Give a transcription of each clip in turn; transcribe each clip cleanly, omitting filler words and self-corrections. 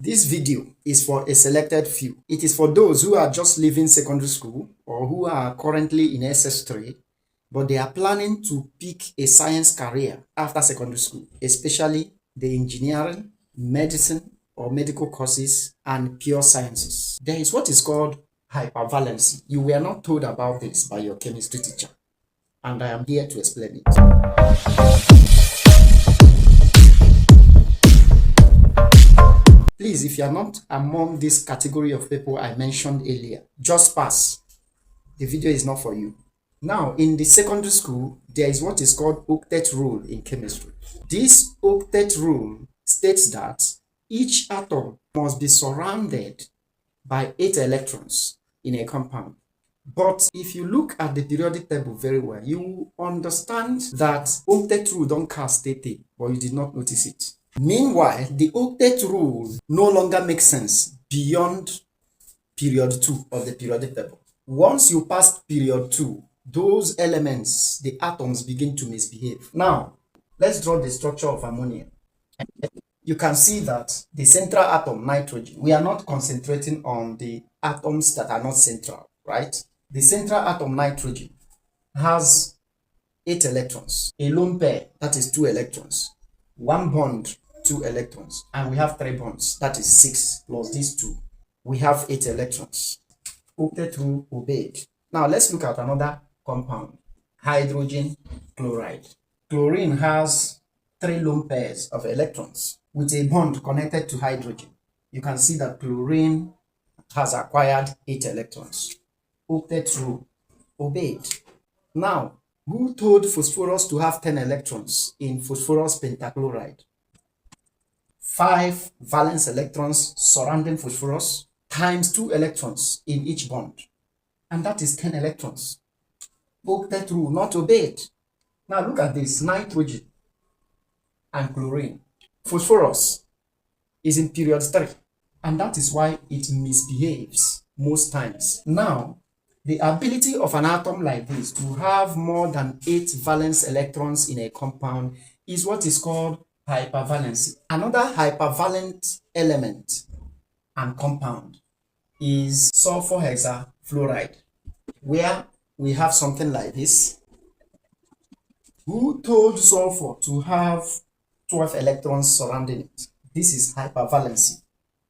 This video is for a selected few. It is for those who are just leaving secondary school or who are currently in SS3, but they are planning to pick a science career after secondary school, especially the engineering, medicine, or medical courses and pure sciences. There is what is called hypervalency. You were not told about this by your chemistry teacher, and I am here to explain it. Please, if you are not among this category of people I mentioned earlier, just pass. The video is not for you. Now, in the secondary school, there is what is called octet rule in chemistry. This octet rule states that each atom must be surrounded by 8 electrons in a compound. But if you look at the periodic table very well, you understand that octet rule don't cast 8, but you did not notice it. Meanwhile, the octet rule no longer makes sense beyond period 2 of the periodic table. Once you pass period 2, those elements, the atoms, begin to misbehave. Now, let's draw the structure of ammonia. You can see that the central atom, nitrogen, we are not concentrating on the atoms that are not central, right? The central atom, nitrogen, has 8 electrons. A lone pair, that is 2 electrons. 1 bond, 2 electrons. And we have 3 bonds, that is 6 plus these 2. We have 8 electrons. Octet rule obeyed. Now let's look at another compound, hydrogen chloride. Chlorine has 3 lone pairs of electrons with a bond connected to hydrogen. You can see that chlorine has acquired 8 electrons. Octet rule obeyed. Now, who told phosphorus to have 10 electrons in phosphorus pentachloride? 5 valence electrons surrounding phosphorus times 2 electrons in each bond. And that is 10 electrons. Octet rule not obeyed. Now look at this, nitrogen and chlorine. Phosphorus is in period 3, and that is why it misbehaves most times. Now, the ability of an atom like this to have more than 8 valence electrons in a compound is what is called hypervalency. Another hypervalent element and compound is sulfur hexafluoride, where we have something like this. Who told sulfur to have 12 electrons surrounding it? This is hypervalency.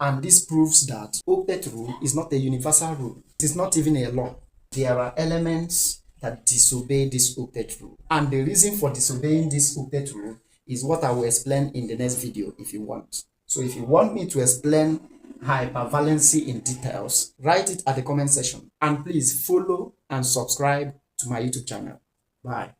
And this proves that octet rule is not a universal rule. It is not even a law. There are elements that disobey this octet rule. And the reason for disobeying this octet rule is what I will explain in the next video if you want. So if you want me to explain hypervalency in details, write it at the comment section. And please follow and subscribe to my YouTube channel. Bye.